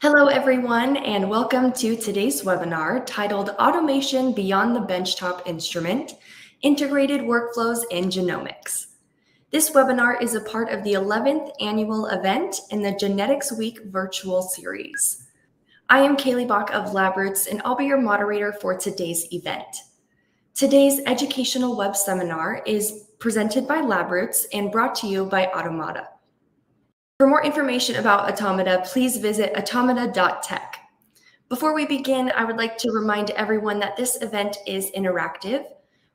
Hello, everyone, and welcome to today's webinar titled Automation Beyond the Benchtop Instrument, Integrated Workflows in Genomics. This webinar is a part of the 11th annual event in the Genetics Week virtual series. I am Kaylee Bach of LabRoots, and I'll be your moderator for today's event. Today's educational web seminar is presented by LabRoots and brought to you by Automata. For more information about Automata, please visit automata.tech. Before we begin, I would like to remind everyone that this event is interactive.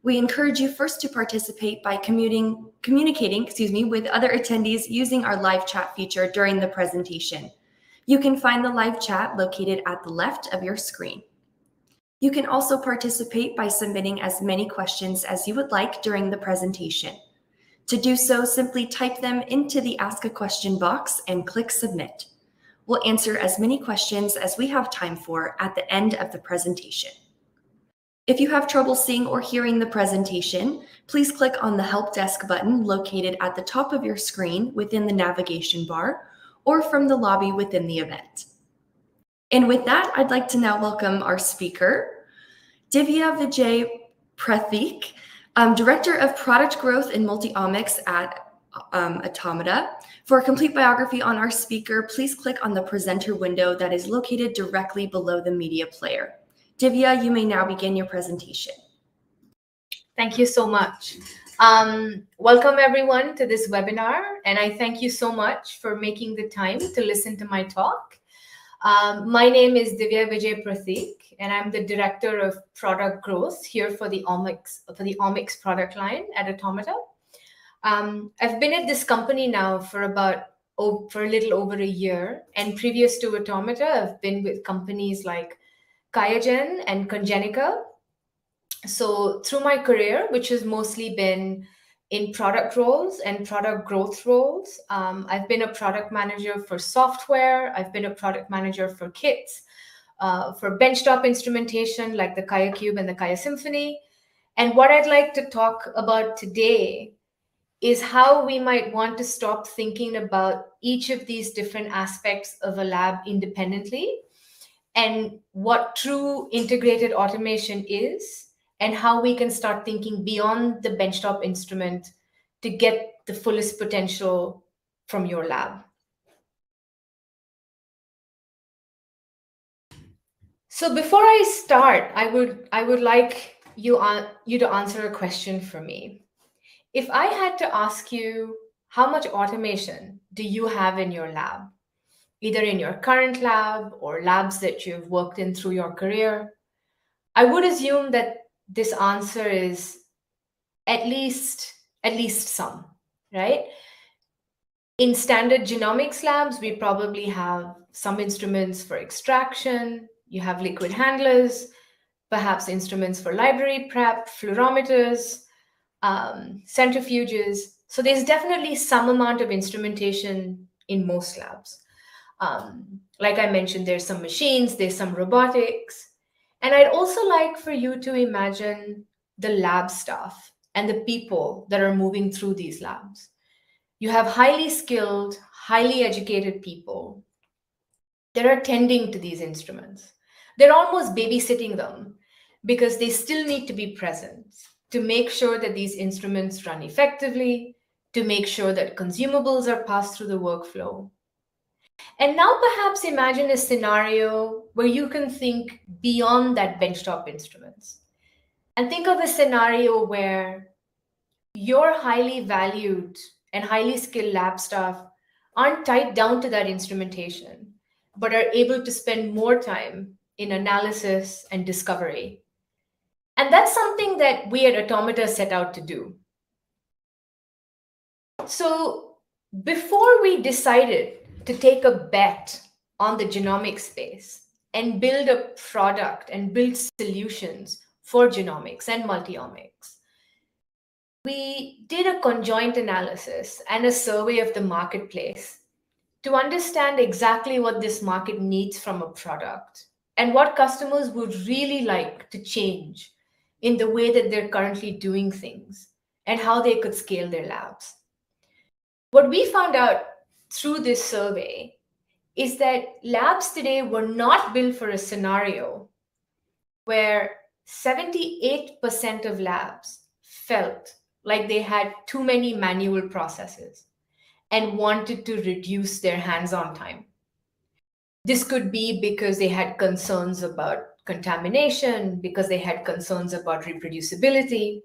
We encourage you first to participate by communicating with other attendees using our live chat feature during the presentation. You can find the live chat located at the left of your screen. You can also participate by submitting as many questions as you would like during the presentation. To do so, simply type them into the Ask a Question box and click Submit. We'll answer as many questions as we have time for at the end of the presentation. If you have trouble seeing or hearing the presentation, please click on the Help Desk button located at the top of your screen within the navigation bar or from the lobby within the event. And with that, I'd like to now welcome our speaker, Divya Vijay Pratheek, Director of Product Growth and Multi-omics at Automata. For a complete biography on our speaker, please click on the presenter window that is located directly below the media player. Divya, you may now begin your presentation. Thank you so much. Welcome everyone to this webinar, and I thank you so much for making the time to listen to my talk. My name is Divya Vijay Pratheek, and I'm the Director of Product Growth here for the Omics product line at Automata. I've been at this company now for a little over a year, and previous to Automata, I've been with companies like QIAGEN and Congenica. So through my career, which has mostly been in product roles and product growth roles, I've been a product manager for software. I've been a product manager for kits, for benchtop instrumentation like the QIAcube and the QIAsymphony. And what I'd like to talk about today is how we might want to stop thinking about each of these different aspects of a lab independently, and what true integrated automation is, and how we can start thinking beyond the benchtop instrument to get the fullest potential from your lab. So before I start, I would like you to answer a question for me. If I had to ask you, how much automation do you have in your lab, either in your current lab or labs that you've worked in through your career, I would assume that this answer is at least some, right? In standard genomics labs, we probably have some instruments for extraction, you have liquid handlers, perhaps instruments for library prep, fluorometers, centrifuges. So there's definitely some amount of instrumentation in most labs. Like I mentioned, there's some machines, there's some robotics. And I'd also like for you to imagine the lab staff and the people that are moving through these labs. You have highly skilled, highly educated people that are tending to these instruments. They're almost babysitting them because they still need to be present to make sure that these instruments run effectively, to make sure that consumables are passed through the workflow. And now perhaps imagine a scenario where you can think beyond that benchtop instruments. And think of a scenario where your highly valued and highly skilled lab staff aren't tied down to that instrumentation, but are able to spend more time in analysis and discovery. And that's something that we at Automata set out to do. So before we decided to take a bet on the genomic space and build a product and build solutions for genomics and multi-omics, we did a conjoint analysis and a survey of the marketplace to understand exactly what this market needs from a product and what customers would really like to change in the way that they're currently doing things and how they could scale their labs. What we found out through this survey is that labs today were not built for a scenario where 78% of labs felt like they had too many manual processes and wanted to reduce their hands-on time. This could be because they had concerns about contamination, because they had concerns about reproducibility.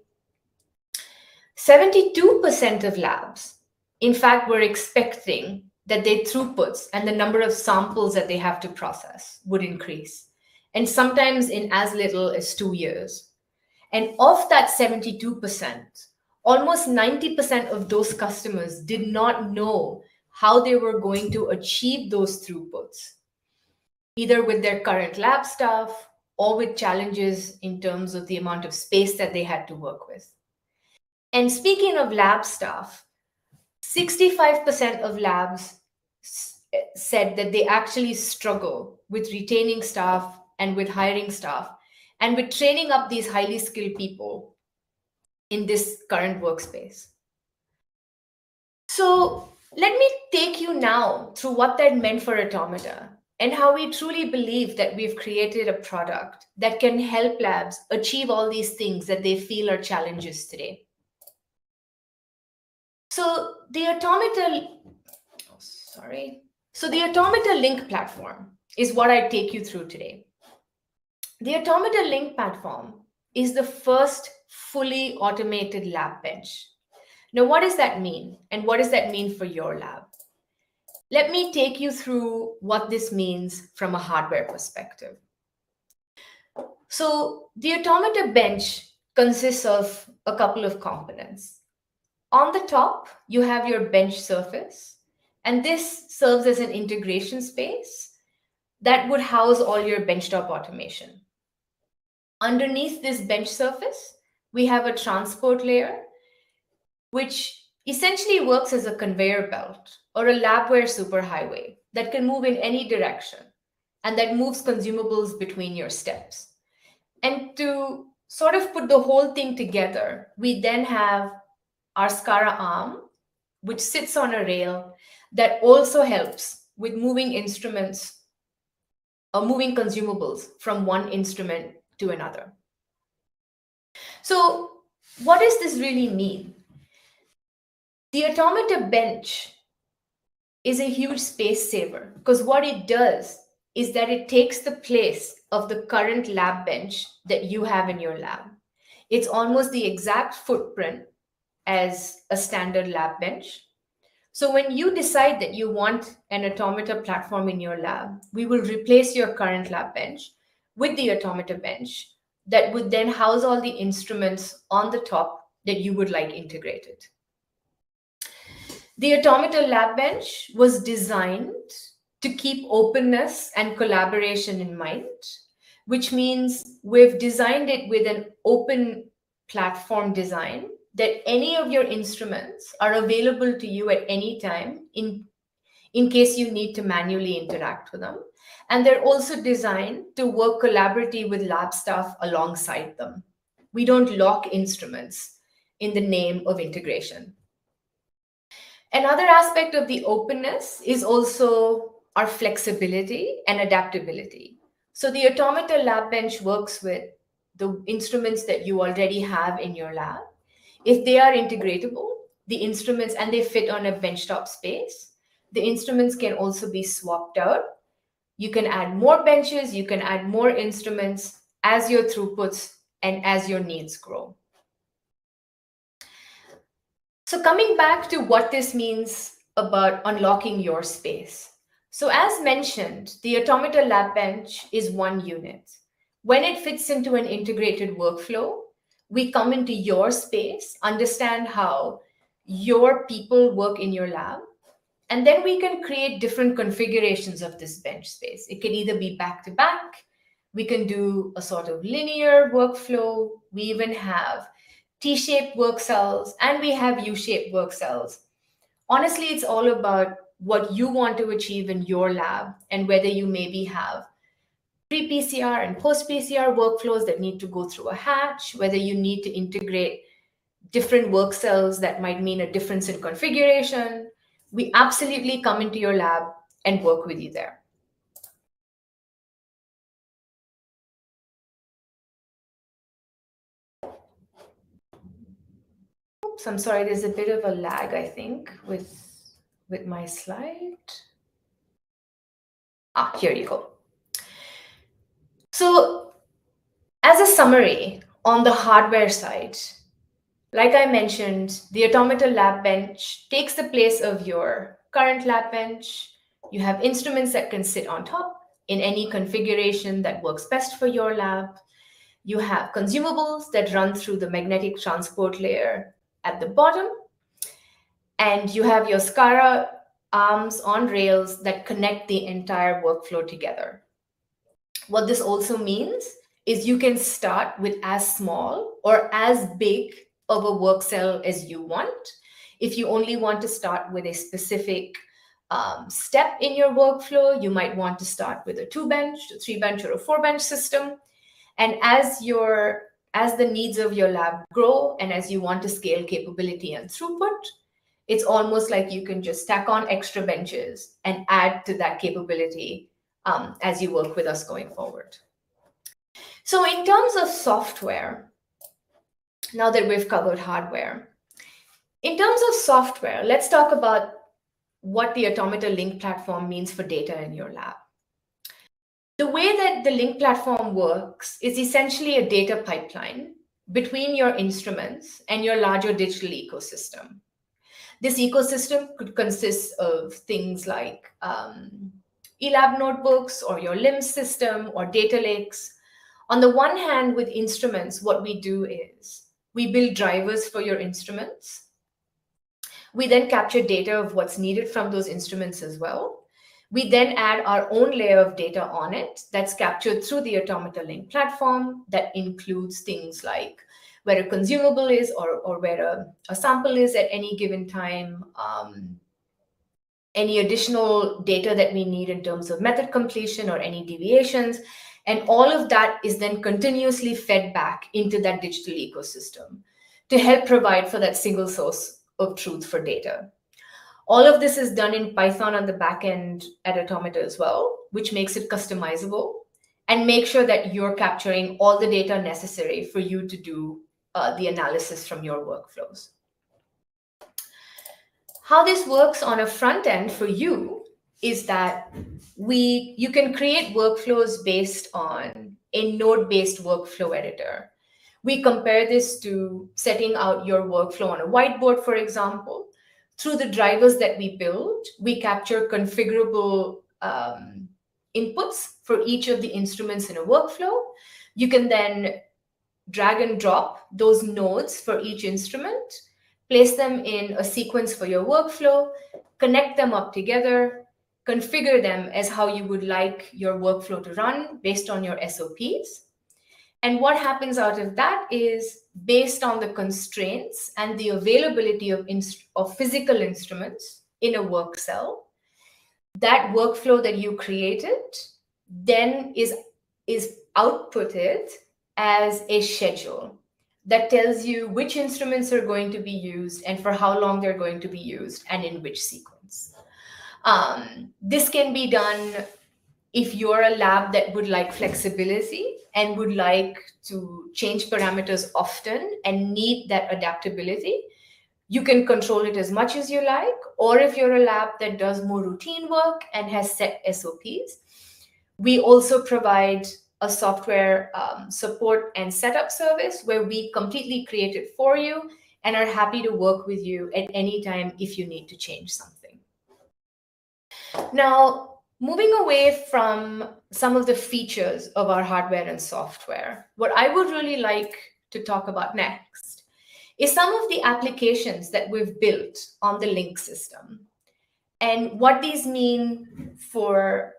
72% of labs, in fact, were expecting that their throughputs and the number of samples that they have to process would increase, and sometimes in as little as 2 years. And of that 72%, almost 90% of those customers did not know how they were going to achieve those throughputs, either with their current lab staff or with challenges in terms of the amount of space that they had to work with. And speaking of lab staff, 65% of labs said that they actually struggle with retaining staff and with hiring staff and with training up these highly skilled people in this current workspace. So let me take you now through what that meant for Automata and how we truly believe that we've created a product that can help labs achieve all these things that they feel are challenges today. So the Automata Link platform is what I take you through today. The Automata Link platform is the first fully automated lab bench. Now, what does that mean? And what does that mean for your lab? Let me take you through what this means from a hardware perspective. So the Automata bench consists of a couple of components. On the top, you have your bench surface, and this serves as an integration space that would house all your benchtop automation. Underneath this bench surface, we have a transport layer, which essentially works as a conveyor belt or a labware superhighway that can move in any direction and that moves consumables between your steps. And to sort of put the whole thing together, we then have our SCARA arm, which sits on a rail that also helps with moving instruments or moving consumables from one instrument to another. So what does this really mean? The Automata bench is a huge space saver because what it does is that it takes the place of the current lab bench that you have in your lab. It's almost the exact footprint as a standard lab bench. So when you decide that you want an Automata platform in your lab, we will replace your current lab bench with the Automata bench that would then house all the instruments on the top that you would like integrated. The Automata lab bench was designed to keep openness and collaboration in mind, which means we've designed it with an open platform design that any of your instruments are available to you at any time in case you need to manually interact with them. And they're also designed to work collaboratively with lab staff alongside them. We don't lock instruments in the name of integration. Another aspect of the openness is also our flexibility and adaptability. So the Automata lab bench works with the instruments that you already have in your lab. If they are integratable, the instruments, and they fit on a benchtop space, the instruments can also be swapped out. You can add more benches, you can add more instruments as your throughputs and as your needs grow. So coming back to what this means about unlocking your space. So as mentioned, the Automata lab bench is one unit. When it fits into an integrated workflow, we come into your space, understand how your people work in your lab, and then we can create different configurations of this bench space. It can either be back-to-back, we can do a sort of linear workflow, we even have T-shaped work cells, and we have U-shaped work cells. Honestly, it's all about what you want to achieve in your lab and whether you maybe have pre-PCR and post-PCR workflows that need to go through a hatch, whether you need to integrate different work cells that might mean a difference in configuration. We absolutely come into your lab and work with you there. Oops, I'm sorry, there's a bit of a lag, I think, with my slide. Here you go. So as a summary on the hardware side, like I mentioned, the Automata Lab Bench takes the place of your current lab bench. You have instruments that can sit on top in any configuration that works best for your lab. You have consumables that run through the magnetic transport layer at the bottom. And you have your SCARA arms on rails that connect the entire workflow together. What this also means is you can start with as small or as big of a work cell as you want. If you only want to start with a specific step in your workflow, you might want to start with a 2-bench, a 3-bench, or a 4-bench system. And as the needs of your lab grow and as you want to scale capability and throughput, it's almost like you can just stack on extra benches and add to that capability as you work with us going forward. So in terms of software, now that we've covered hardware, in terms of software, let's talk about what the Automata Link platform means for data in your lab. The way that the Link platform works is essentially a data pipeline between your instruments and your larger digital ecosystem. This ecosystem could consist of things like eLab notebooks or your LIMS system or data lakes. On the one hand, with instruments, what we do is we build drivers for your instruments. We then capture data of what's needed from those instruments as well. We then add our own layer of data on it that's captured through the Automata Link platform that includes things like where a consumable is or where a sample is at any given time, any additional data that we need in terms of method completion or any deviations. And all of that is then continuously fed back into that digital ecosystem to help provide for that single source of truth for data. All of this is done in Python on the back end at Automata as well, which makes it customizable and make sure that you're capturing all the data necessary for you to do the analysis from your workflows. How this works on a front end for you is that you can create workflows based on a node-based workflow editor. We compare this to setting out your workflow on a whiteboard, for example. Through the drivers that we build, we capture configurable inputs for each of the instruments in a workflow. You can then drag and drop those nodes for each instrument, place them in a sequence for your workflow, connect them up together, configure them as how you would like your workflow to run based on your SOPs. And what happens out of that is based on the constraints and the availability of physical instruments in a work cell, that workflow that you created then is outputted as a schedule that tells you which instruments are going to be used and for how long they're going to be used and in which sequence. This can be done if you're a lab that would like flexibility and would like to change parameters often and need that adaptability. You can control it as much as you like. Or if you're a lab that does more routine work and has set SOPs, we also provide a software support and setup service where we completely create it for you and are happy to work with you at any time if you need to change something. Now, moving away from some of the features of our hardware and software, what I would really like to talk about next is some of the applications that we've built on the Link system and what these mean for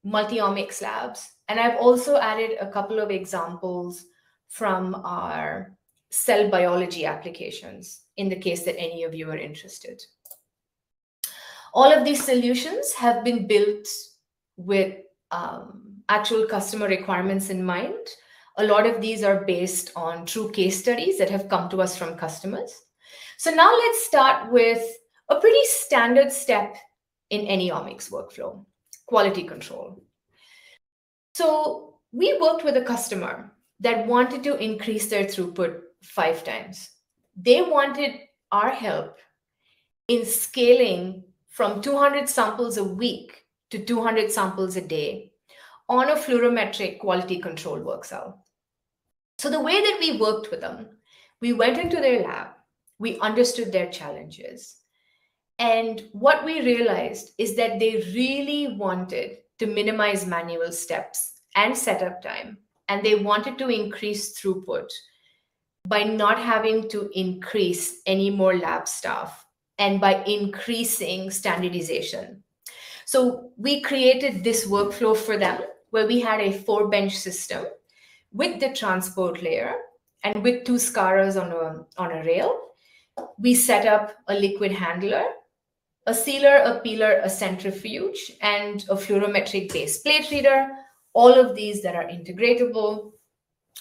multi-omics labs. And I've also added a couple of examples from our cell biology applications in the case that any of you are interested. All of these solutions have been built with actual customer requirements in mind. A lot of these are based on true case studies that have come to us from customers. So now let's start with a pretty standard step in any omics workflow: quality control. So we worked with a customer that wanted to increase their throughput 5 times. They wanted our help in scaling from 200 samples a week to 200 samples a day on a fluorometric quality control work cell. So the way that we worked with them, we went into their lab, we understood their challenges. And what we realized is that they really wanted to minimize manual steps and setup time, and they wanted to increase throughput by not having to increase any more lab staff and by increasing standardization. So we created this workflow for them where we had a 4-bench system with the transport layer and with 2 SCARAs on a rail. We set up a liquid handler, a sealer, a peeler, a centrifuge, and a fluorometric base plate reader, all of these that are integratable.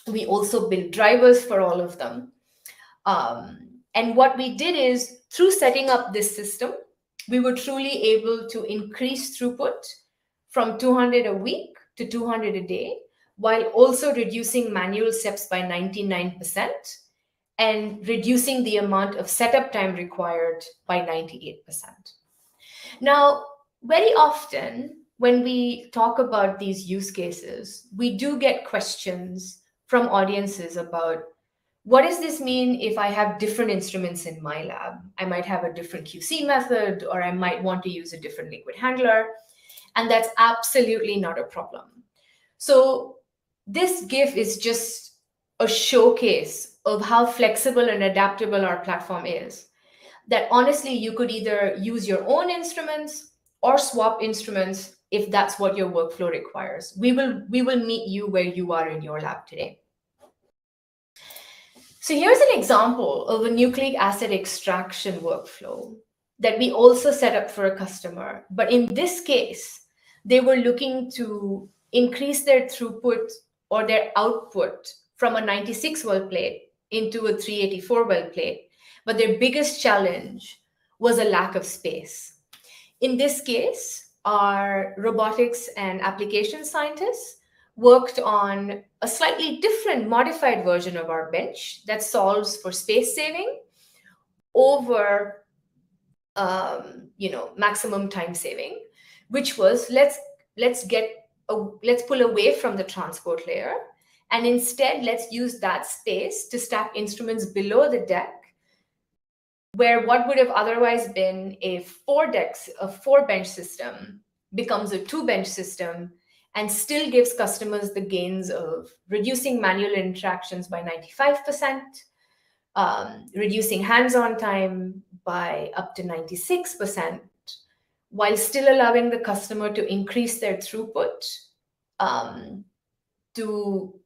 We also built drivers for all of them. And what we did is, through setting up this system, we were truly able to increase throughput from 200 a week to 200 a day, while also reducing manual steps by 99% and reducing the amount of setup time required by 98%. Now, very often when we talk about these use cases, we do get questions from audiences about, what does this mean if I have different instruments in my lab? I might have a different QC method, or I might want to use a different liquid handler. And that's absolutely not a problem. So this GIF is just a showcase of how flexible and adaptable our platform is. That honestly, you could either use your own instruments or swap instruments if that's what your workflow requires. We will meet you where you are in your lab today. So here's an example of a nucleic acid extraction workflow that we also set up for a customer. But in this case, they were looking to increase their throughput or their output from a 96-well plate into a 384-well plate. But their biggest challenge was a lack of space. In this case, our robotics and application scientists worked on a slightly different modified version of our bench that solves for space saving over maximum time saving, which was let's pull away from the transport layer, and instead let's use that space to stack instruments below the deck, where what would have otherwise been a 4-bench system becomes a 2-bench system, and still gives customers the gains of reducing manual interactions by 95%, reducing hands-on time by up to 96%, while still allowing the customer to increase their throughput to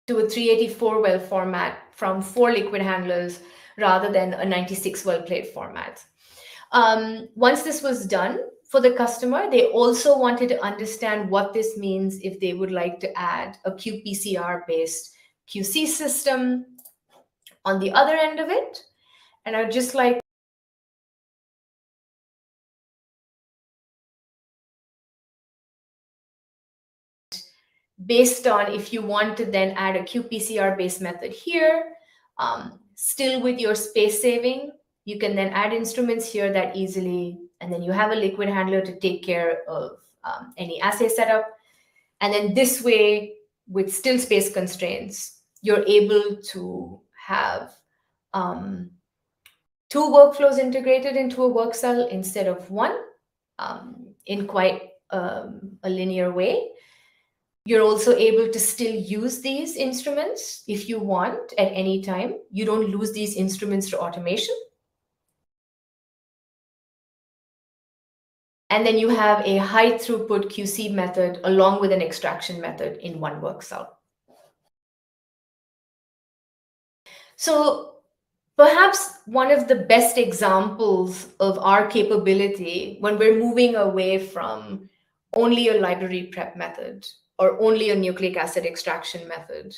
a 384-well format from 4 liquid handlers rather than a 96-well plate format. Once this was done for the customer, they also wanted to understand what this means if they would like to add a qPCR-based QC system on the other end of it. And I'd just like based on if you want to then add a qPCR-based method here, still with your space saving, you can then add instruments here that easily, and then you have a liquid handler to take care of any assay setup. And then this way, with still space constraints, you're able to have 2 workflows integrated into a work cell instead of 1 in quite a linear way. You're also able to still use these instruments if you want at any time. You don't lose these instruments to automation. And then you have a high throughput QC method along with an extraction method in 1 work cell. So perhaps one of the best examples of our capability when we're moving away from only a library prep method or only a nucleic acid extraction method,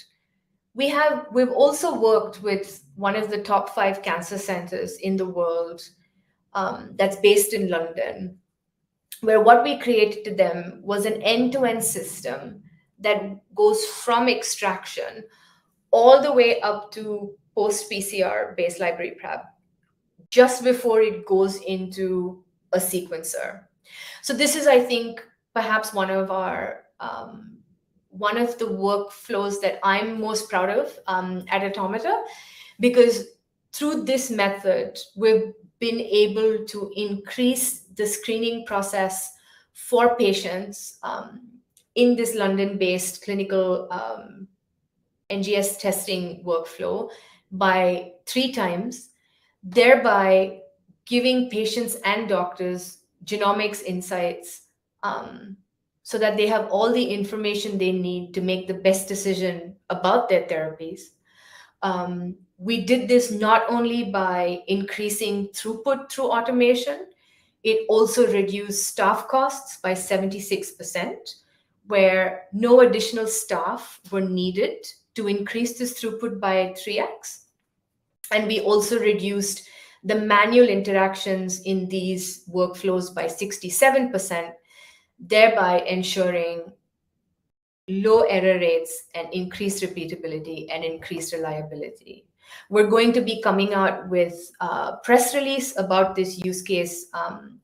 we've also worked with one of the top 5 cancer centers in the world that's based in London. where what we created to them was an end-to-end system that goes from extraction all the way up to post-PCR base library prep, just before it goes into a sequencer. So this is, I think, perhaps one of the workflows that I'm most proud of at Automata, because through this method, we've been able to increase the screening process for patients in this London-based clinical NGS testing workflow by 3 times, thereby giving patients and doctors genomics insights so that they have all the information they need to make the best decision about their therapies. We did this not only by increasing throughput through automation, it also reduced staff costs by 76%, where no additional staff were needed to increase this throughput by 3x. And we also reduced the manual interactions in these workflows by 67%, thereby ensuring low error rates and increased repeatability and increased reliability. We're going to be coming out with a press release about this use case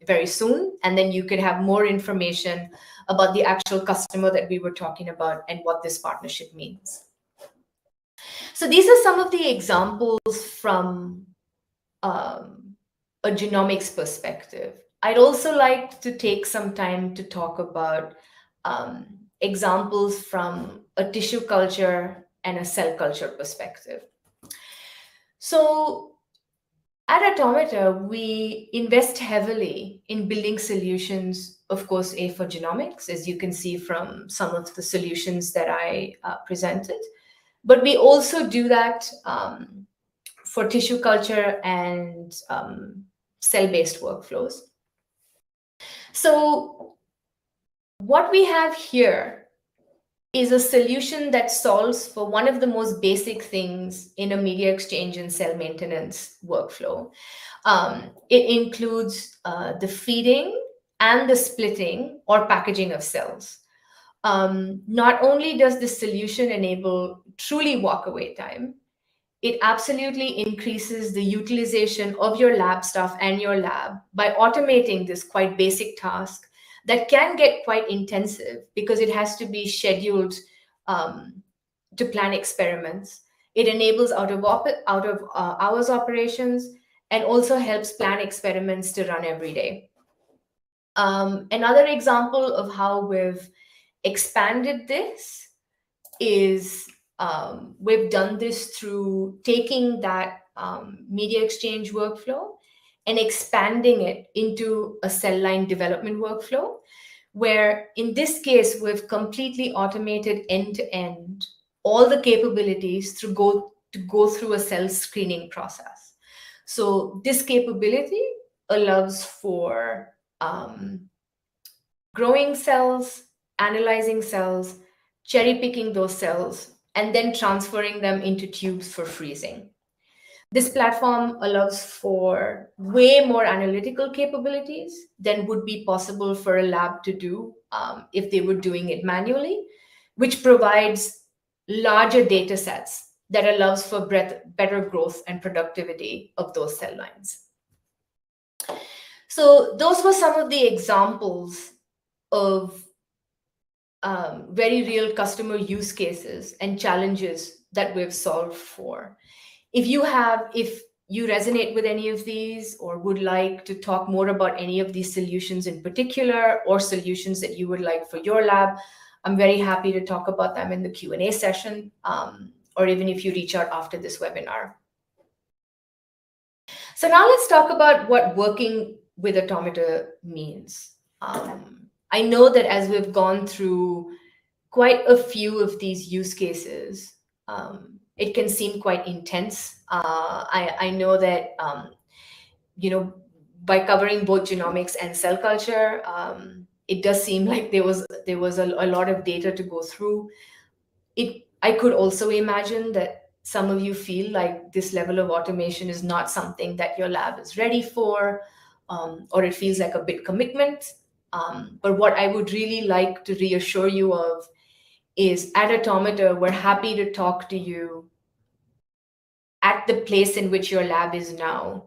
very soon, and then you could have more information about the actual customer that we were talking about and what this partnership means. So these are some of the examples from a genomics perspective. I'd also like to take some time to talk about examples from a tissue culture and a cell culture perspective. So at Automata, we invest heavily in building solutions, of course, for genomics, as you can see from some of the solutions that I presented. But we also do that for tissue culture and cell-based workflows. So what we have here is a solution that solves for one of the most basic things in a media exchange and cell maintenance workflow. It includes the feeding and the splitting or packaging of cells. Not only does this solution enable truly walk-away time, it absolutely increases the utilization of your lab staff and your lab by automating this quite basic task that can get quite intensive because it has to be scheduled to plan experiments. It enables out of hours operations and also helps plan experiments to run every day. Another example of how we've expanded this is we've done this through taking that media exchange workflow and expanding it into a cell line development workflow, where in this case, we've completely automated end-to-end all the capabilities to go through a cell screening process. So this capability allows for growing cells, analyzing cells, cherry-picking those cells, and then transferring them into tubes for freezing. This platform allows for way more analytical capabilities than would be possible for a lab to do if they were doing it manually, which provides larger data sets that allows for better growth and productivity of those cell lines. So those were some of the examples of very real customer use cases and challenges that we've solved for. If you resonate with any of these or would like to talk more about any of these solutions in particular or solutions that you would like for your lab, I'm very happy to talk about them in the Q&A session, or even if you reach out after this webinar. So now let's talk about what working with Automata means. I know that as we've gone through quite a few of these use cases, it can seem quite intense. I know that, by covering both genomics and cell culture, it does seem like there was a lot of data to go through. I could also imagine that some of you feel like this level of automation is not something that your lab is ready for, or it feels like a big commitment. But what I would really like to reassure you of is at Automata, we're happy to talk to you at the place in which your lab is now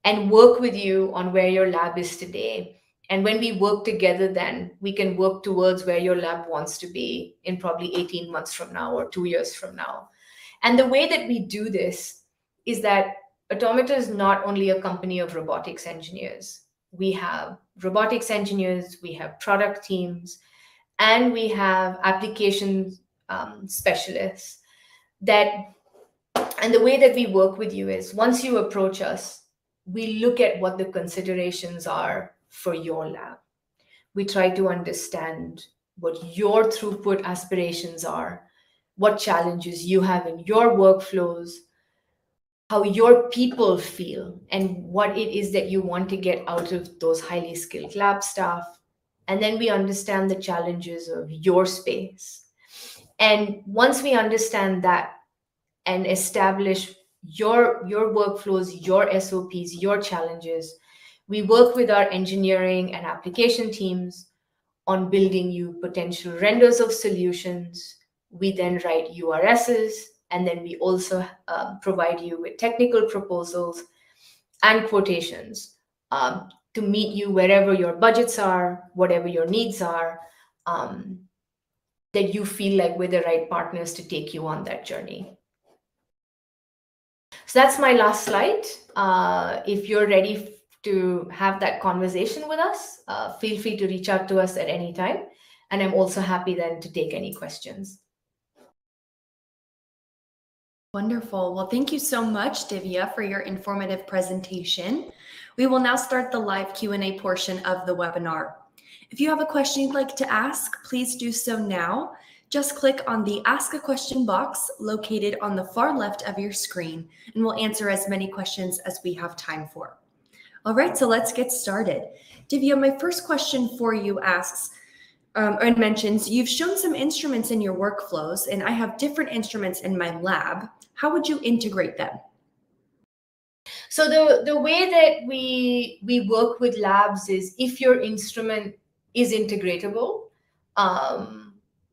and work with you on where your lab is today. And when we work together, then we can work towards where your lab wants to be in probably 18 months from now or 2 years from now. And the way that we do this is that Automata is not only a company of robotics engineers. We have robotics engineers, we have product teams, and we have application specialists and the way that we work with you is once you approach us, we look at what the considerations are for your lab. We try to understand what your throughput aspirations are, what challenges you have in your workflows, how your people feel, and what it is that you want to get out of those highly skilled lab staff. And then we understand the challenges of your space. And once we understand that and establish your workflows, your SOPs, your challenges, we work with our engineering and application teams on building you potential renders of solutions. We then write URSs, and then we also provide you with technical proposals and quotations to meet you wherever your budgets are, whatever your needs are, that you feel like we're the right partners to take you on that journey. So that's my last slide. If you're ready to have that conversation with us, feel free to reach out to us at any time. And I'm also happy then to take any questions. Wonderful. Well, thank you so much, Divya, for your informative presentation. We will now start the live Q&A portion of the webinar. If you have a question you'd like to ask, please do so now. Just click on the Ask a Question box located on the far left of your screen, and we'll answer as many questions as we have time for. All right, so let's get started. Divya, my first question for you asks, and mentions, you've shown some instruments in your workflows, and I have different instruments in my lab. How would you integrate them? So the way that we work with labs is if your instrument is integratable,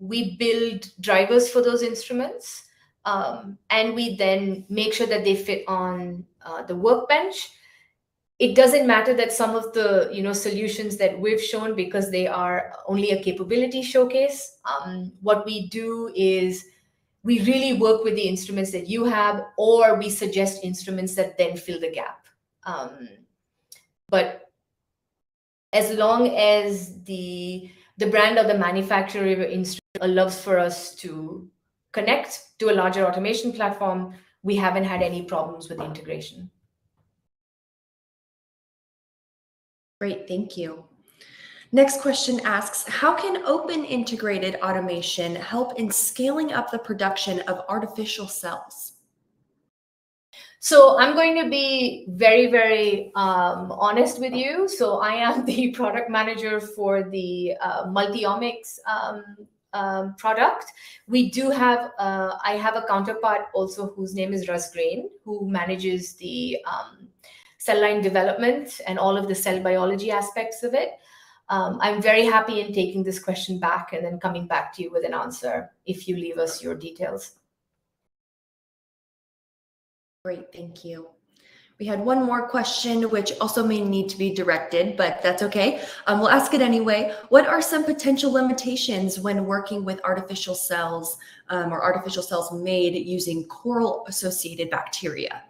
we build drivers for those instruments, and we then make sure that they fit on the workbench. It doesn't matter that some of the solutions that we've shown, because they are only a capability showcase. What we do is we really work with the instruments that you have, or we suggest instruments that then fill the gap. But as long as the brand or the manufacturer of your instrument allows for us to connect to a larger automation platform, we haven't had any problems with integration. Great, thank you. Next question asks, how can open integrated automation help in scaling up the production of artificial cells? So I'm going to be very, very honest with you. So I am the product manager for the multi-omics product. We do have, I have a counterpart also whose name is Russ Grain, who manages the cell line development and all of the cell biology aspects of it. I'm very happy in taking this question back and then coming back to you with an answer if you leave us your details. Great, thank you. We had one more question, which also may need to be directed, but that's okay. We'll ask it anyway. What are some potential limitations when working with artificial cells or artificial cells made using coral-associated bacteria?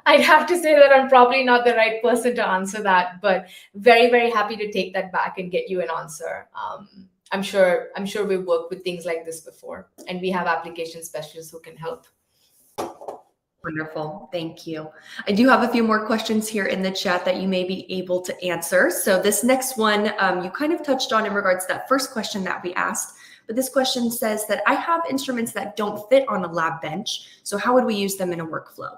I'd have to say that I'm probably not the right person to answer that, but very, very happy to take that back and get you an answer. I'm sure we've worked with things like this before, and we have application specialists who can help. Wonderful, thank you. I do have a few more questions here in the chat that you may be able to answer. So this next one, you kind of touched on in regards to that first question that we asked, but this question says that I have instruments that don't fit on a lab bench. So how would we use them in a workflow?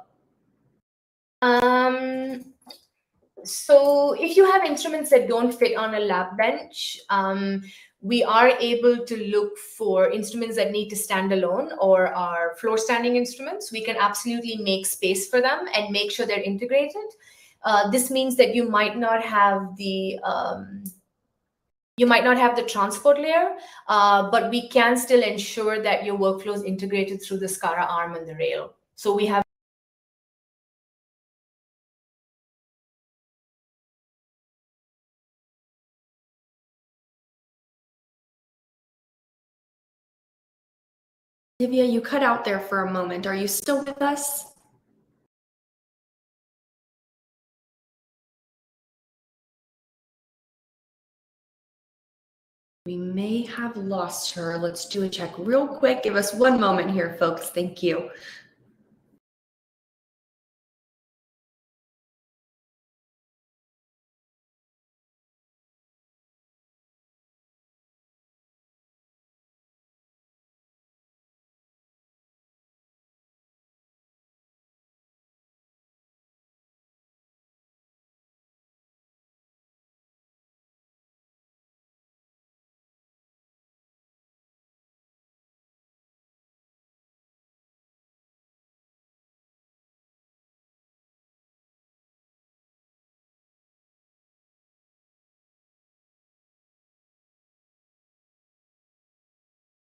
So if you have instruments that don't fit on a lab bench, we are able to look for instruments that need to stand alone or are floor standing instruments. We can absolutely make space for them and make sure they're integrated. This means that you might not have the You might not have the transport layer, but we can still ensure that your workflow is integrated through the SCARA arm and the rail. So we have Divya, you cut out there for a moment. Are you still with us? We may have lost her. Let's do a check real quick. Give us one moment here, folks. Thank you.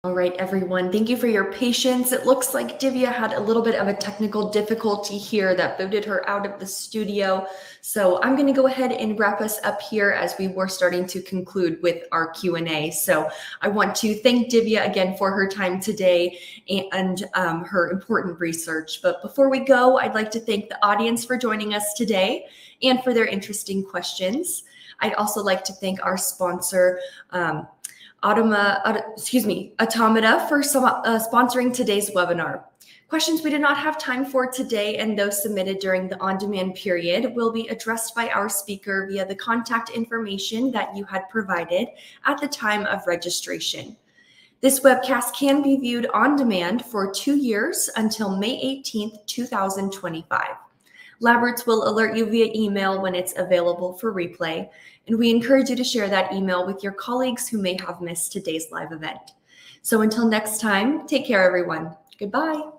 All right, everyone, thank you for your patience. It looks like Divya had a little bit of a technical difficulty here that booted her out of the studio. So I'm going to go ahead and wrap us up here as we were starting to conclude with our Q&A. So I want to thank Divya again for her time today and her important research. But before we go, I'd like to thank the audience for joining us today and for their interesting questions. I'd also like to thank our sponsor, Automata for sponsoring today's webinar. Questions we did not have time for today and those submitted during the on-demand period will be addressed by our speaker via the contact information that you had provided at the time of registration. This webcast can be viewed on demand for 2 years until May 18th, 2025. LabRoots will alert you via email when it's available for replay, and we encourage you to share that email with your colleagues who may have missed today's live event. So until next time, take care, everyone. Goodbye.